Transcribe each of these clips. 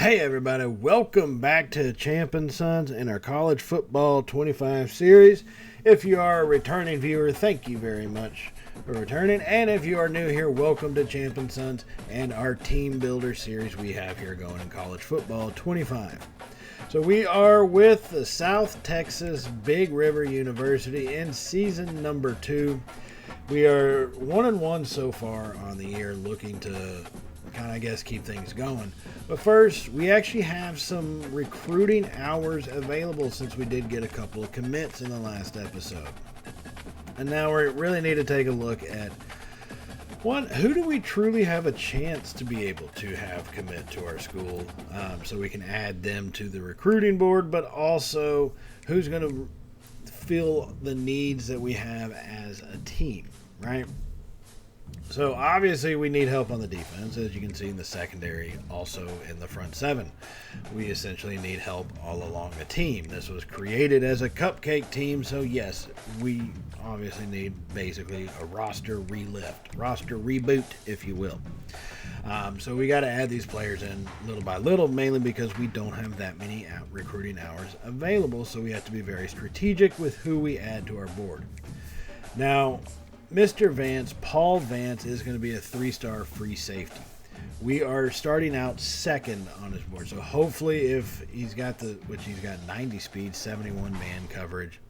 Hey everybody, welcome back to Champ & Sons in our College Football 25 series. If you are a returning viewer, thank you very much for returning. And if you are new here, welcome to Champ & Sons and our Team Builder series we have here going in College Football 25. So we are with the South Texas Big River University in season number 2. We are 1-1 so far on the year, looking to keep things going. But first, we actually have some recruiting hours available since we did get a couple of commits in the last episode. And now we really need to take a look at who do we truly have a chance to be able to have commit to our school, so we can add them to the recruiting board, but also who's going to fill the needs that we have as a team, right? So obviously we need help on the defense, as you can see in the secondary, also in the front seven. We essentially need help all along the team. This was created as a cupcake team, so yes, we obviously need basically a roster reboot, if you will. So we got to add these players in little by little, mainly because we don't have that many recruiting hours available, so we have to be very strategic with who we add to our board. Now, Mr. Vance, Paul Vance, is going to be a 3-star free safety. We are starting out second on his board, so hopefully if he's got which he's got 90 speed, 71 man coverage,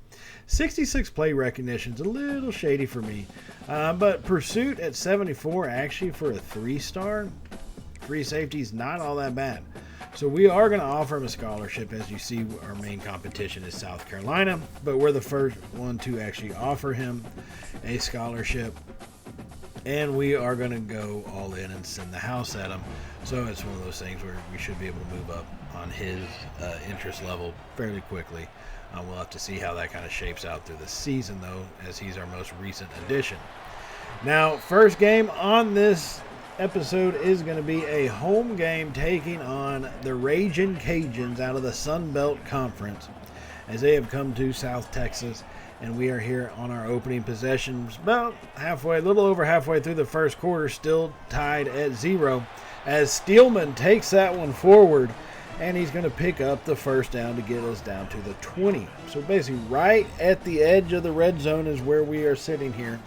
66 play recognition is a little shady for me, but pursuit at 74 actually for a 3-star free safety is not all that bad. So we are going to offer him a scholarship. As you see, our main competition is South Carolina, but we're the first one to actually offer him a scholarship, and we are going to go all in and send the house at him. So it's one of those things where we should be able to move up on his interest level fairly quickly. We'll have to see how that kind of shapes out through the season, though, as he's our most recent addition. Now, first game on this episode is going to be a home game taking on the Rajin Cajuns out of the Sun Belt Conference, as they have come to South Texas, and we are here on our opening possessions about a little over halfway through the first quarter, still tied at 0, as Steelman takes that one forward, and he's going to pick up the first down to get us down to the 20. So basically right at the edge of the red zone is where we are sitting here,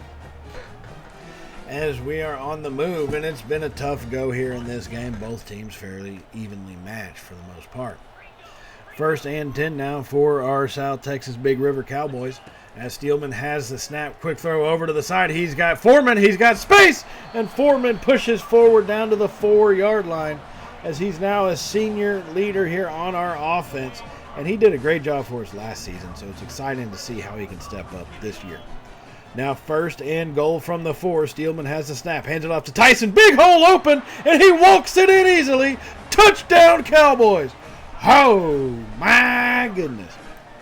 as we are on the move, and it's been a tough go here in this game. Both teams fairly evenly matched for the most part. First and 10 now for our South Texas Big River Cowboys, as Steelman has the snap, quick throw over to the side. He's got Foreman, he's got space, and Foreman pushes forward down to the 4-yard line, as he's now a senior leader here on our offense, and he did a great job for us last season, so it's exciting to see how he can step up this year. Now first and goal from the 4. Steelman has the snap, hands it off to Tyson. Big hole open, and he walks it in easily. Touchdown, Cowboys. Oh, my goodness.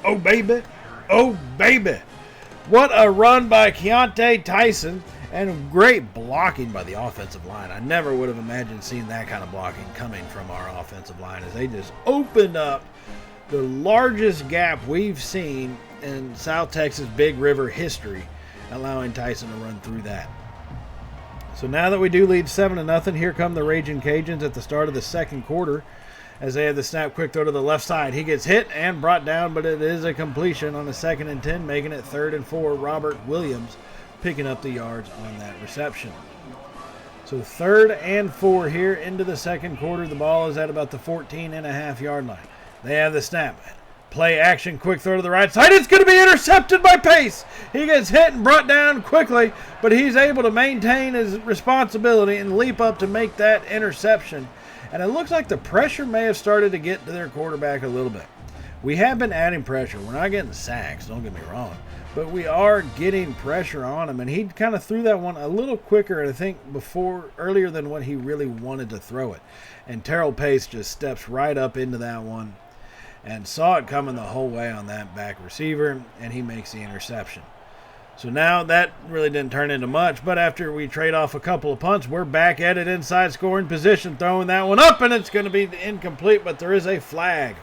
Oh, baby. Oh, baby. What a run by Keontae Tyson, and great blocking by the offensive line. I never would have imagined seeing that kind of blocking coming from our offensive line, as they just opened up the largest gap we've seen in South Texas Big River history, allowing Tyson to run through that. So now that we do lead 7-0, here come the Raging Cajuns at the start of the second quarter, as they have the snap, quick throw to the left side. He gets hit and brought down, but it is a completion on the 2nd and 10, making it 3rd and 4. Robert Williams picking up the yards on that reception. So 3rd and 4 here into the second quarter. The ball is at about the 14.5-yard line. They have the snap. Play action, quick throw to the right side. It's going to be intercepted by Pace. He gets hit and brought down quickly, but he's able to maintain his responsibility and leap up to make that interception. And it looks like the pressure may have started to get to their quarterback a little bit. We have been adding pressure. We're not getting sacks, don't get me wrong, but we are getting pressure on him. And he kind of threw that one a little quicker, I think, earlier than what he really wanted to throw it. And Terrell Pace just steps right up into that one and saw it coming the whole way on that back receiver, and he makes the interception. So now that really didn't turn into much, but after we trade off a couple of punts, we're back at it inside scoring position, throwing that one up, and it's going to be incomplete, but there is a flag.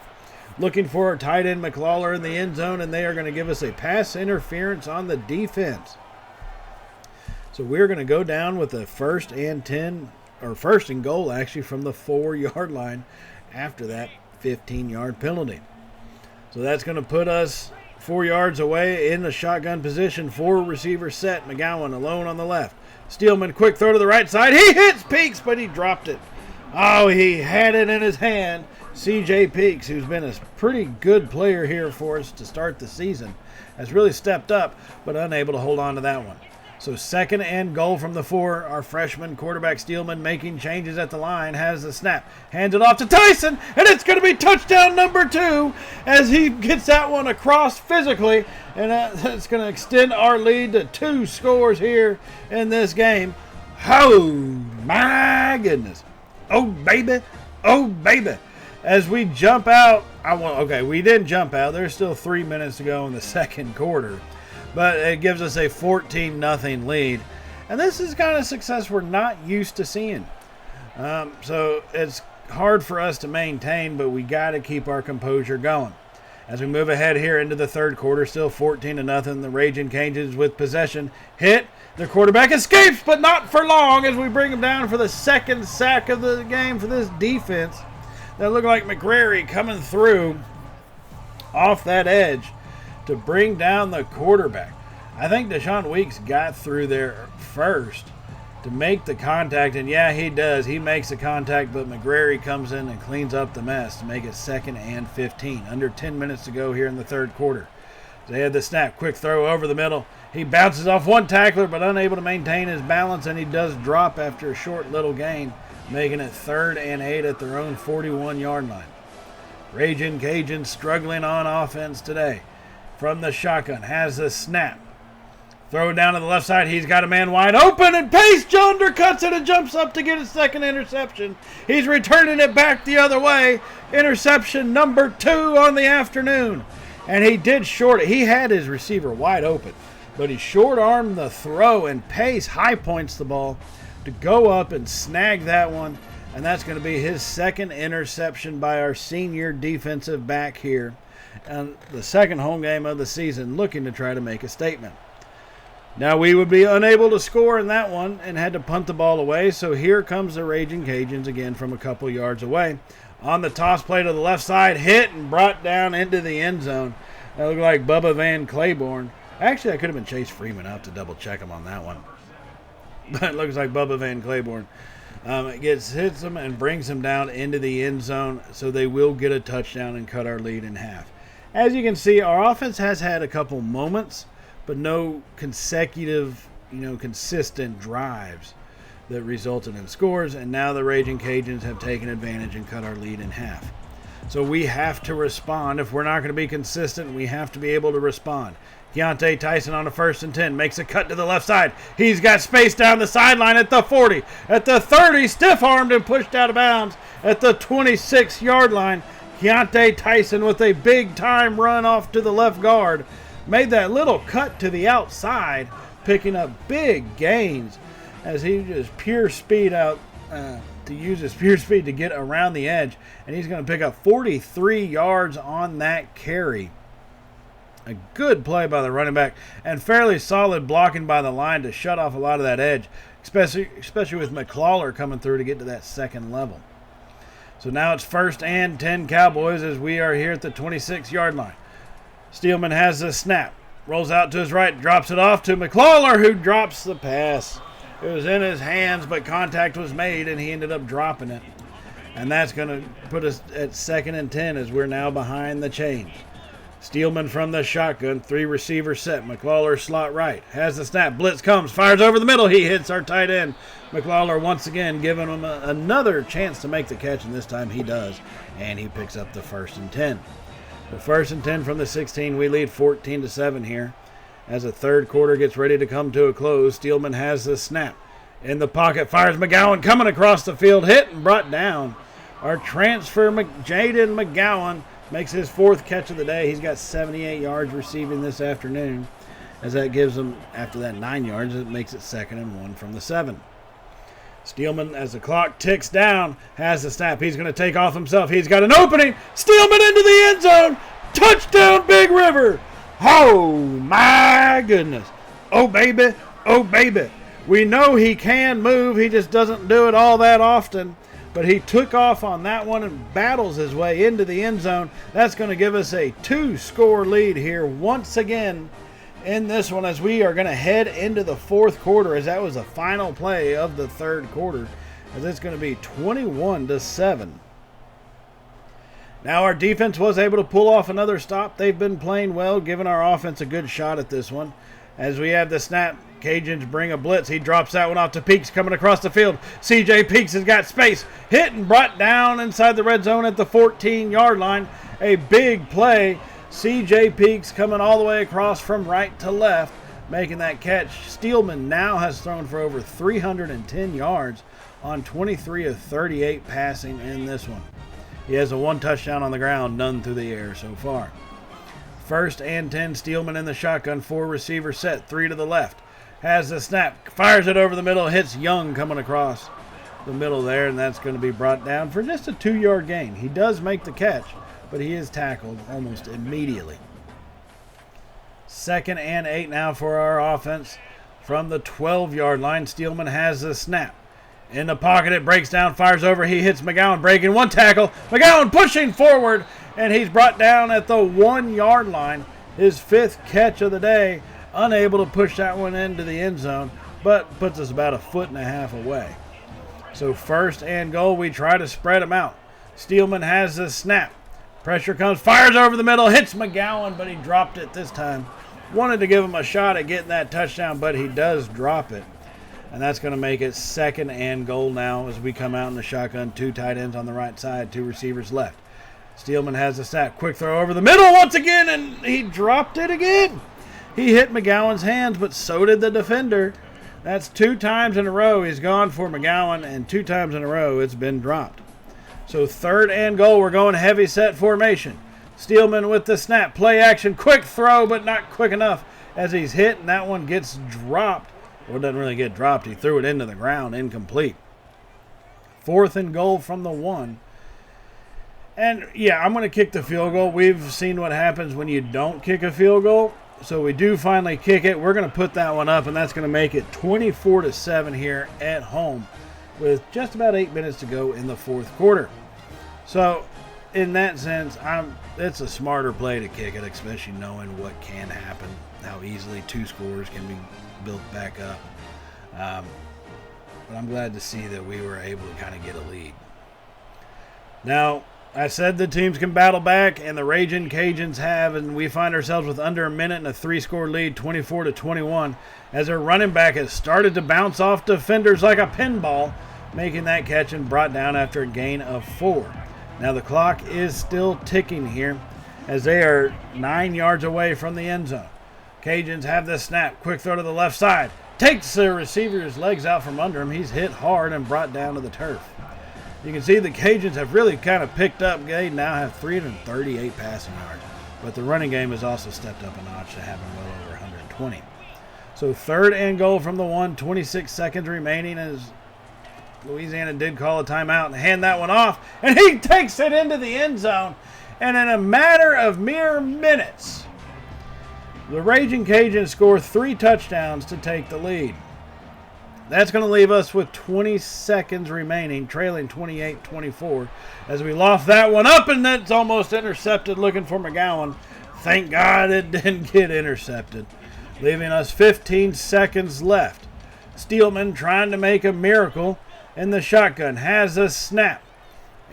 Looking for our tight end McLawler in the end zone, and they are going to give us a pass interference on the defense. So we're going to go down with a 1st and 10, or 1st and goal actually, from the 4-yard line, after that 15-yard penalty. So that's going to put us 4 yards away in the shotgun position. 4 receivers set. McGowan alone on the left. Steelman, quick throw to the right side. He hits Peaks, but he dropped it. Oh, he had it in his hand. C.J. Peaks, who's been a pretty good player here for us to start the season, has really stepped up, but unable to hold on to that one. So 2nd and goal from the 4. Our freshman quarterback Steelman making changes at the line, has the snap, hands it off to Tyson, and it's going to be touchdown number 2 as he gets that one across physically, and that's going to extend our lead to 2 scores here in this game. Oh, my goodness. Oh, baby. Oh, baby. As we jump out, we didn't jump out. There's still 3 minutes to go in the second quarter. But it gives us a 14-0 lead. And this is kind of success we're not used to seeing. So it's hard for us to maintain, but we got to keep our composure going. As we move ahead here into the third quarter, still 14-0. The Ragin' Cajuns with possession. Hit. The quarterback escapes, but not for long as we bring him down for the 2nd sack of the game for this defense. That looked like McGrary coming through off that edge to bring down the quarterback. I think Deshaun Weeks got through there first to make the contact, and yeah, he does. He makes the contact, but McGrary comes in and cleans up the mess to make it 2nd and 15. Under 10 minutes to go here in the third quarter. They had the snap, quick throw over the middle. He bounces off one tackler, but unable to maintain his balance, and he does drop after a short little gain, making it 3rd and 8 at their own 41-yard line. Ragin' Cajuns struggling on offense today. From the shotgun, has the snap. Throw it down to the left side. He's got a man wide open, and Pace undercuts it and jumps up to get his 2nd interception. He's returning it back the other way. Interception number 2 on the afternoon. And he did short it. He had his receiver wide open, but he short-armed the throw, and Pace high points the ball to go up and snag that one. And that's going to be his 2nd interception by our senior defensive back here. And the 2nd home game of the season, looking to try to make a statement. Now we would be unable to score in that one and had to punt the ball away. So here comes the Ragin' Cajuns again from a couple yards away. On the toss play to the left side, hit and brought down into the end zone. That looked like Bubba Van Claiborne. Actually, I could have been Chase Freeman. I'll have to double check him on that one. But it looks like Bubba Van Claiborne. It hits him and brings him down into the end zone. So they will get a touchdown and cut our lead in half. As you can see, our offense has had a couple moments, but no consecutive, consistent drives that resulted in scores. And now the Ragin' Cajuns have taken advantage and cut our lead in half. So we have to respond. If we're not going to be consistent, we have to be able to respond. Keontae Tyson on a 1st and 10 makes a cut to the left side. He's got space down the sideline at the 40. At the 30, stiff-armed and pushed out of bounds. At the 26-yard line, Keontae Tyson with a big-time run off to the left guard. Made that little cut to the outside, picking up big gains as he just pure speed out to use his pure speed to get around the edge. And he's going to pick up 43 yards on that carry. A good play by the running back and fairly solid blocking by the line to shut off a lot of that edge, especially with McClawler coming through to get to that 2nd level. So now it's 1st and 10 Cowboys as we are here at the 26-yard line. Steelman has the snap, rolls out to his right, drops it off to McClawler, who drops the pass. It was in his hands, but contact was made, and he ended up dropping it. And that's going to put us at 2nd and 10 as we're now behind the chains. Steelman from the shotgun, 3 receivers set. McClawler slot right, has the snap, blitz comes, fires over the middle. He hits our tight end. McClawler once again giving him another chance to make the catch, and this time he does. And he picks up the 1st and 10. The 1st and 10 from the 16. We lead 14-7 here. As the third quarter gets ready to come to a close, Steelman has the snap. In the pocket, fires McGowan coming across the field, hit and brought down. Our transfer, Jaden McGowan, makes his 4th catch of the day. He's got 78 yards receiving this afternoon. As that gives him, after that 9 yards, it makes it 2nd and 1 from the 7. Steelman, as the clock ticks down, has the snap. He's going to take off himself. He's got an opening. Steelman into the end zone. Touchdown, Big River. Oh, my goodness. Oh, baby. Oh, baby. We know he can move. He just doesn't do it all that often. but he took off on that one and battles his way into the end zone. That's going to give us a 2-score lead here once again in this one, as we are going to head into the fourth quarter, as that was the final play of the third quarter, as it's going to be 21-7. Now our defense was able to pull off another stop. They've been playing well, giving our offense a good shot at this one. As we have the snap, Cajuns bring a blitz. He drops that one off to Peaks coming across the field. CJ Peaks has got space. Hit and brought down inside the red zone at the 14-yard line. A big play. CJ Peaks coming all the way across from right to left, making that catch. Steelman now has thrown for over 310 yards on 23 of 38 passing in this one. He has a 1 touchdown on the ground, none through the air so far. 1st and 10, Steelman in the shotgun, 4 receiver set, 3 to the left. Has the snap, fires it over the middle, hits Young coming across the middle there, and that's going to be brought down for just a 2-yard gain. He does make the catch, but he is tackled almost immediately. 2nd and 8 now for our offense. From the 12-yard line, Steelman has the snap. In the pocket, it breaks down, fires over. He hits McGowan, breaking 1 tackle. McGowan pushing forward, and he's brought down at the 1-yard line. His 5th catch of the day, unable to push that one into the end zone, but puts us about 1.5 feet away. So 1st and goal, we try to spread them out. Steelman has the snap. Pressure comes, fires over the middle, hits McGowan, but he dropped it this time. Wanted to give him a shot at getting that touchdown, but he does drop it. And that's going to make it 2nd and goal now as we come out in the shotgun. 2 tight ends on the right side, 2 receivers left. Steelman has the snap. Quick throw over the middle once again, and he dropped it again. He hit McGowan's hands, but so did the defender. That's 2 times in a row he's gone for McGowan, and 2 times in a row it's been dropped. So 3rd and goal, we're going heavy set formation. Steelman with the snap. Play action, quick throw, but not quick enough as he's hit, and that one gets dropped. Well, it doesn't really get dropped. He threw it into the ground, incomplete. 4th and goal from the 1. And, yeah, I'm going to kick the field goal. We've seen what happens when you don't kick a field goal. So we do finally kick it. We're going to put that one up, and that's going to make it 24-7 here at home with just about 8 minutes to go in the fourth quarter. So, in that sense, it's a smarter play to kick it, especially knowing what can happen, how easily 2 scores can be built back up. But I'm glad to see that we were able to kind of get a lead. Now, I said the teams can battle back, and the Ragin' Cajuns have, and we find ourselves with under a minute and a 3-score lead, 24-21, as their running back has started to bounce off defenders like a pinball, making that catch and brought down after a gain of 4. Now the clock is still ticking here, as they are 9 yards away from the end zone. Cajuns have the snap, quick throw to the left side, takes the receiver's legs out from under him. He's hit hard and brought down to the turf. You can see the Cajuns have really kind of picked up. They now have 338 passing yards, but the running game has also stepped up a notch to having well over 120. So 3rd and goal from the 1, 26 seconds remaining as Louisiana did call a timeout and hand that one off, and he takes it into the end zone. And in a matter of mere minutes, the Ragin' Cajuns score 3 touchdowns to take the lead. That's going to leave us with 20 seconds remaining, trailing 28-24, as we loft that one up, and that's almost intercepted, looking for McGowan. Thank God it didn't get intercepted, leaving us 15 seconds left. Steelman trying to make a miracle in the shotgun, has a snap.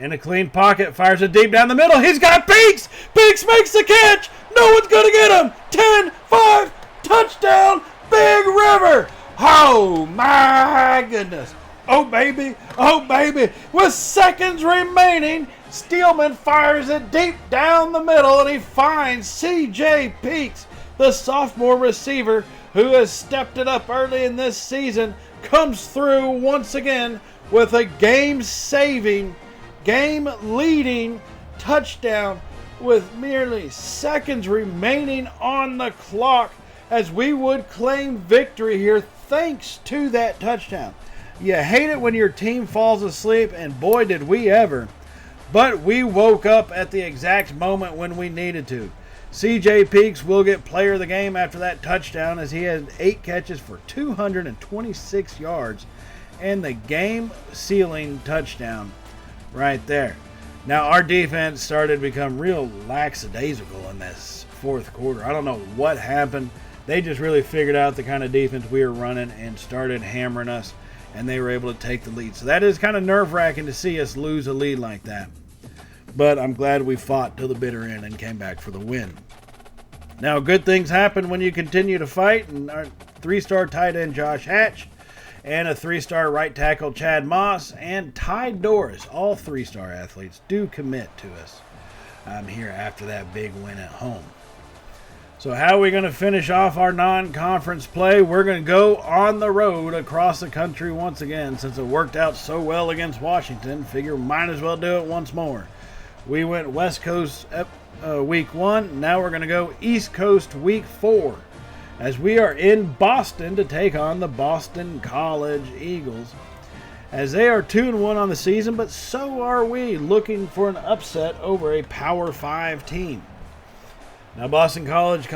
In a clean pocket, fires it deep down the middle. He's got Peaks! Peaks makes the catch! No one's going to get him! 10-5, touchdown, Big River! Oh, my goodness. Oh, baby. Oh, baby. With seconds remaining, Steelman fires it deep down the middle, and he finds C.J. Peaks, the sophomore receiver who has stepped it up early in this season, comes through once again with a game-saving, game-leading touchdown with merely seconds remaining on the clock, as we would claim victory here thanks to that touchdown. You hate it when your team falls asleep, and boy did we ever. But we woke up at the exact moment when we needed to. C.J. Peaks will get player of the game after that touchdown, as he had 8 catches for 226 yards and the game-sealing touchdown right there. Now, our defense started to become real lackadaisical in this fourth quarter. I don't know what happened. They just really figured out the kind of defense we were running and started hammering us, and they were able to take the lead. So that is kind of nerve-wracking to see us lose a lead like that. But I'm glad we fought till the bitter end and came back for the win. Now, good things happen when you continue to fight, and our 3-star tight end Josh Hatch and a 3-star right tackle Chad Moss and Ty Doris, all 3-star athletes, do commit to us here after that big win at home. So how are we going to finish off our non-conference play? We're going to go on the road across the country once again. Since it worked out so well against Washington, figure might as well do it once more. We went West Coast week 1. Now we're going to go East Coast week 4. As we are in Boston to take on the Boston College Eagles. As they are 2-1 on the season, but so are we, looking for an upset over a Power 5 team. Now Boston College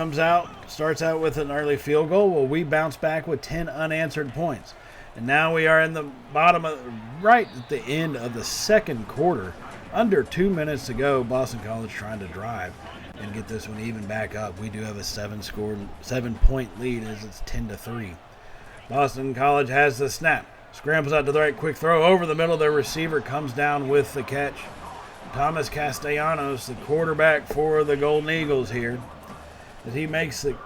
starts out with an early field goal. Well, we bounce back with 10 unanswered points. And now we are in the right at the end of the second quarter. Under 2 minutes to go, Boston College trying to drive and get this one even back up. We do have a 7-point lead as it's 10-3. Boston College has the snap. Scrambles out to the right, quick throw over the middle. Their receiver comes down with the catch. Thomas Castellanos, the quarterback for the Golden Eagles here, as he makes the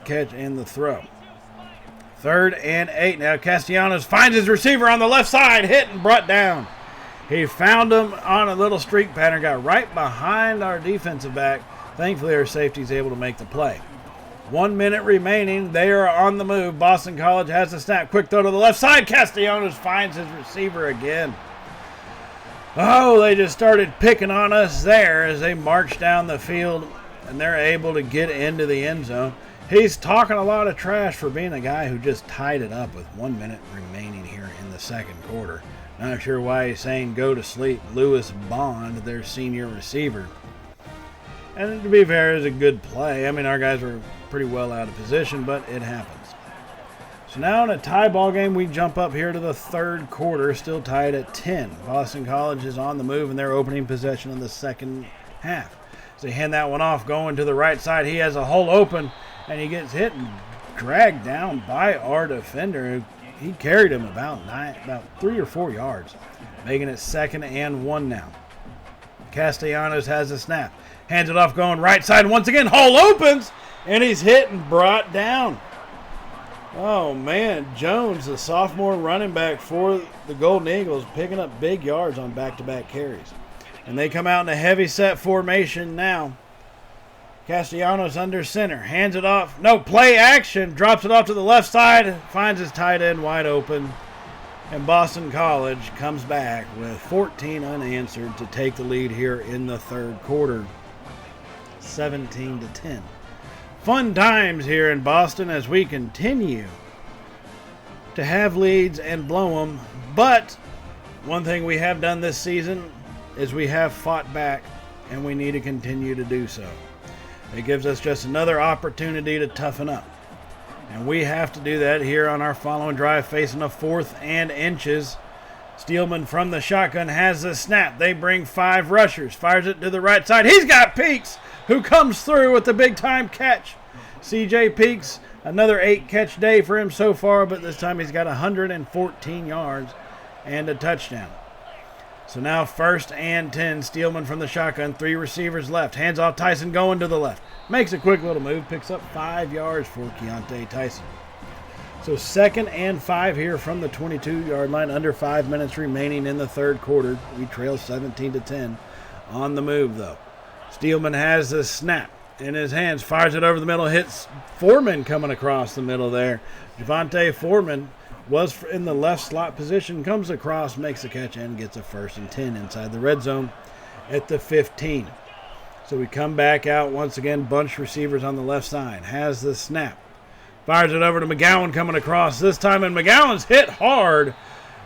catch and the throw. 3rd and 8. Now Castellanos finds his receiver on the left side, hit and brought down. He found him on a little streak pattern, got right behind our defensive back. Thankfully, our safety is able to make the play. 1 minute remaining. They are on the move. Boston College has the snap. Quick throw to the left side. Castellanos finds his receiver again. Oh, they just started picking on us there as they march down the field, and they're able to get into the end zone. He's talking a lot of trash for being a guy who just tied it up with 1 minute remaining here in the second quarter. Not sure why he's saying go to sleep. Lewis Bond, their senior receiver. And to be fair, it was a good play. I mean, our guys were pretty well out of position, but it happens. So now in a tie ball game, we jump up here to the third quarter, still tied at 10. Boston College is on the move in their opening possession in the second half. So they hand that one off, going to the right side. He has a hole open, and he gets hit and dragged down by our defender. He carried him about 3 or 4 yards, making it 2nd and 1 now. Castellanos has a snap. Hands it off, going right side. Once again, hole opens, and he's hit and brought down. Oh, man. Jones, the sophomore running back for the Golden Eagles, picking up big yards on back-to-back carries. And they come out in a heavy-set formation now. Castellanos under center. Hands it off. No, play action. Drops it off to the left side. Finds his tight end wide open. And Boston College comes back with 14 unanswered to take the lead here in the third quarter. 17-10. Fun times here in Boston as we continue to have leads and blow them. But one thing we have done this season is we have fought back, and we need to continue to do so. It gives us just another opportunity to toughen up. And we have to do that here on our following drive, facing a 4th and inches. Steelman from the shotgun has the snap. They bring 5 rushers. Fires it to the right side. He's got Peaks, who comes through with the big-time catch. C.J. Peaks, another 8-catch day for him so far, but this time he's got 114 yards and a touchdown. So now 1st and 10. Steelman from the shotgun. 3 receivers left. Hands off Tyson going to the left. Makes a quick little move. Picks up 5 yards for Keontae Tyson. So 2nd and 5 here from the 22-yard line. Under 5 minutes remaining in the third quarter. We trail 17-10 on the move, though. Steelman has the snap in his hands. Fires it over the middle. Hits Foreman coming across the middle there. Javonte Foreman was in the left slot position, comes across, makes a catch, and gets a 1st and 10 inside the red zone at the 15. So we come back out once again, bunch receivers on the left side. Has the snap. Fires it over to McGowan coming across this time, and McGowan's hit hard,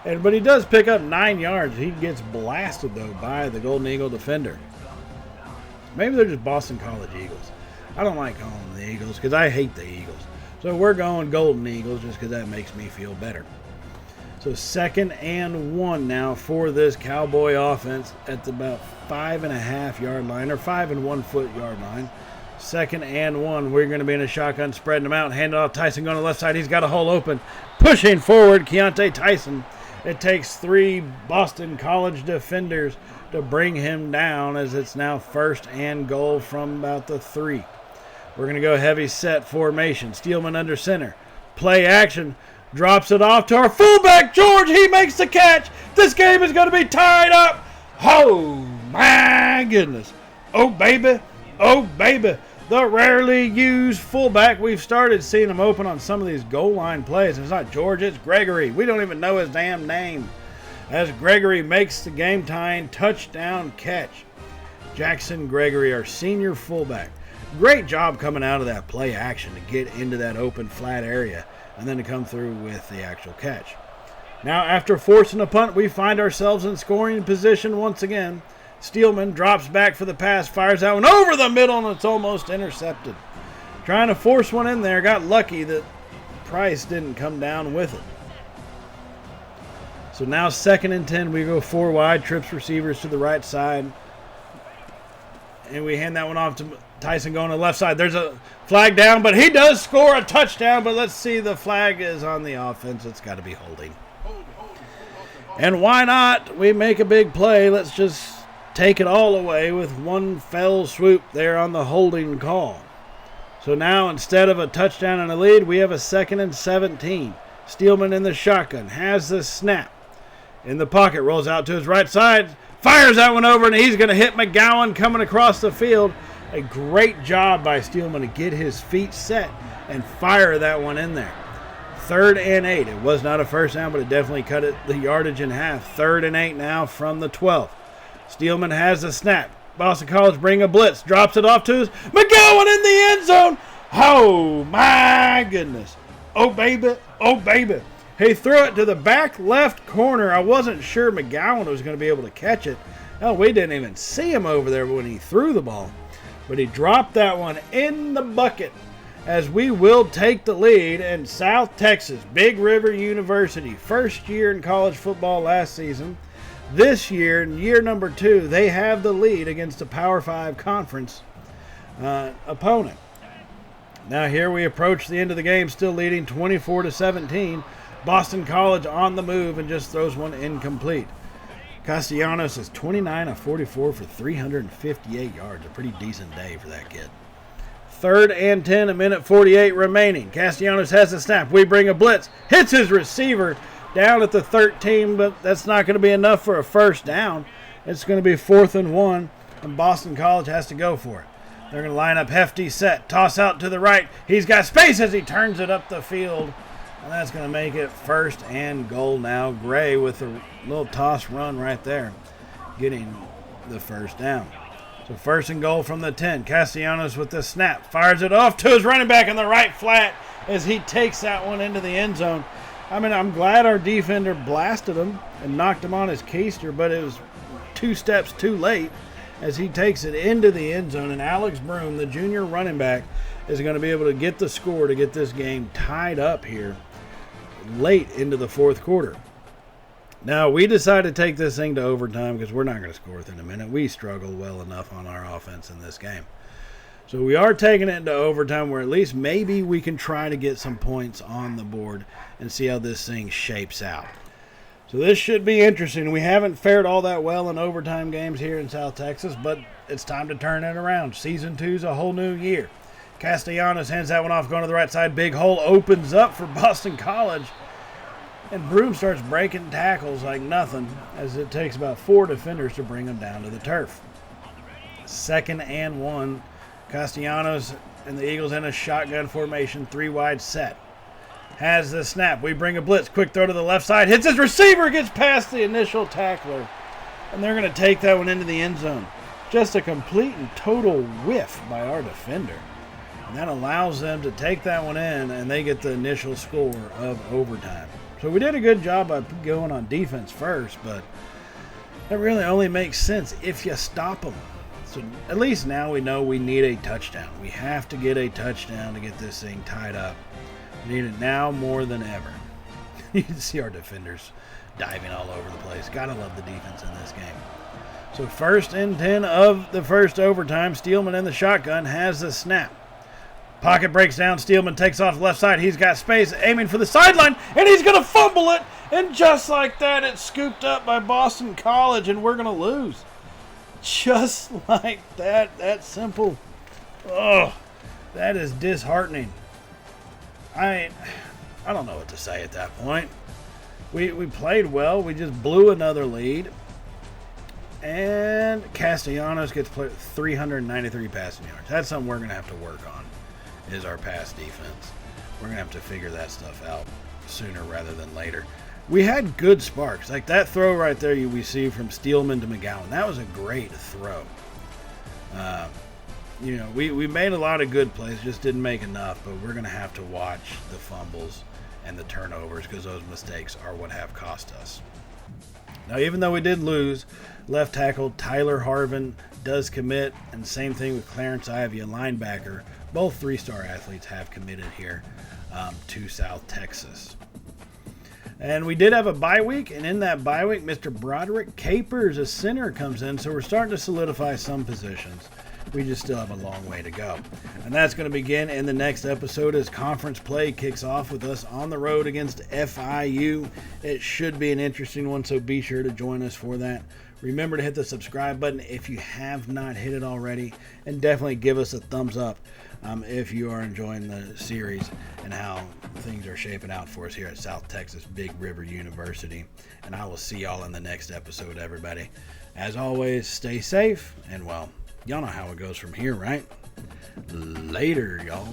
but he does pick up 9 yards. He gets blasted, though, by the Golden Eagle defender. Maybe they're just Boston College Eagles. I don't like calling them the Eagles because I hate the Eagles. So we're going Golden Eagles just because that makes me feel better. So So 2nd and 1 now for this Cowboy offense at about 5.5 yard line, or 5 and 1 foot yard line. 2nd and 1. We're going to be in a shotgun, spreading them out. Hand it off. Tyson going to the left side. He's got a hole open. Pushing forward, Keontae Tyson. It takes 3 Boston College defenders to bring him down, as it's now 1st and goal from about the 3. We're going to go heavy set formation. Steelman under center. Play action. Drops it off to our fullback, George. He makes the catch. This game is going to be tied up. Oh, my goodness. Oh, baby. Oh, baby. The rarely used fullback. We've started seeing him open on some of these goal line plays. It's not George, it's Gregory. We don't even know his damn name. As Gregory makes the game-tying touchdown catch. Jackson Gregory, our senior fullback. Great job coming out of that play action to get into that open flat area and then to come through with the actual catch. Now, after forcing a punt, we find ourselves in scoring position once again. Steelman drops back for the pass, fires that one over the middle, and it's almost intercepted. Trying to force one in there, got lucky that Price didn't come down with it. So now 2nd and 10, we go 4 wide, trips receivers to the right side. And we hand that one off to Tyson going to the left side. There's a flag down, but he does score a touchdown. But let's see, the flag is on the offense. It's got to be holding. And why not? We make a big play. Let's just take it all away with one fell swoop there on the holding call. So now instead of a touchdown and a lead, we have a 2nd and 17. Steelman in the shotgun, has the snap. In the pocket, rolls out to his right side, fires that one over, and he's going to hit McGowan coming across the field. A great job by Steelman to get his feet set and fire that one in there. 3rd and 8. It was not a first down, but it definitely cut the yardage in half. 3rd and 8 now from the 12. Steelman has the snap. Boston College bring a blitz. Drops it off to McGowan in the end zone. Oh, my goodness. Oh, baby. Oh, baby. He threw it to the back left corner. I wasn't sure McGowan was going to be able to catch it. Oh, we didn't even see him over there when he threw the ball. But he dropped that one in the bucket, as we will take the lead in South Texas, Big River University. First year in college football last season. This year, in year number 2, they have the lead against a Power 5 conference opponent. Now here we approach the end of the game, still leading 24-17. Boston College on the move and just throws one incomplete. Castellanos is 29 of 44 for 358 yards. A pretty decent day for that kid. 3rd and 10, a minute 48 remaining. Castellanos has the snap. We bring a blitz. Hits his receiver down at the 13, but that's not going to be enough for a first down. It's going to be 4th and 1, and Boston College has to go for it. They're going to line up hefty set. Toss out to the right. He's got space as he turns it up the field. And that's going to make it 1st and goal now. Gray with a little toss run right there, getting the first down. So 1st and goal from the 10. Castellanos with the snap. Fires it off to his running back in the right flat as he takes that one into the end zone. I mean, I'm glad our defender blasted him and knocked him on his keister, but it was 2 steps too late as he takes it into the end zone. And Alex Broom, the junior running back, is going to be able to get the score to get this game tied up here late into the 4th quarter. Now, we decided to take this thing to overtime because we're not going to score within a minute. We struggle well enough on our offense in this game. So we are taking it into overtime where at least maybe we can try to get some points on the board and see how this thing shapes out. So this should be interesting. We haven't fared all that well in overtime games here in South Texas, but it's time to turn it around. Season 2 is a whole new year. Castellanos hands that one off, going to the right side. Big hole opens up for Boston College. And Broom starts breaking tackles like nothing, as it takes about 4 defenders to bring him down to the turf. 2nd and 1. Castellanos and the Eagles in a shotgun formation, 3 wide set. Has the snap. We bring a blitz. Quick throw to the left side. Hits his receiver. Gets past the initial tackler. And they're going to take that one into the end zone. Just a complete and total whiff by our defender. And that allows them to take that one in, and they get the initial score of overtime. So we did a good job by going on defense first, but that really only makes sense if you stop them. So at least now we know we need a touchdown. We have to get a touchdown to get this thing tied up. We need it now more than ever. You can see our defenders diving all over the place. Gotta love the defense in this game. So 1st and 10 of the first overtime. Steelman in the shotgun has the snap. Pocket breaks down. Steelman takes off the left side. He's got space, aiming for the sideline, and he's going to fumble it. And just like that, it's scooped up by Boston College, and we're going to lose. Just like that. That's simple. Oh, that is disheartening. I don't know what to say at that point. We played well. We just blew another lead. And Castellanos gets 393 passing yards. That's something we're going to have to work on, is our pass defense. We're going to have to figure that stuff out sooner rather than later. We had good sparks. Like that throw right there we see from Steelman to McGowan. That was a great throw. We made a lot of good plays, just didn't make enough, but we're going to have to watch the fumbles and the turnovers because those mistakes are what have cost us. Now, even though we did lose, left tackle Tyler Harvin does commit, and same thing with Clarence Ivy, a linebacker. Both 3-star athletes have committed here to South Texas. And we did have a bye week, and in that bye week, Mr. Broderick Capers, a center, comes in, so we're starting to solidify some positions. We just still have a long way to go. And that's going to begin in the next episode as conference play kicks off with us on the road against FIU. It should be an interesting one, so be sure to join us for that. Remember to hit the subscribe button if you have not hit it already, and definitely give us a thumbs up if you are enjoying the series and how things are shaping out for us here at South Texas Big River University. And I will see y'all in the next episode, everybody. As always, stay safe, and well, y'all know how it goes from here, right? Later, y'all.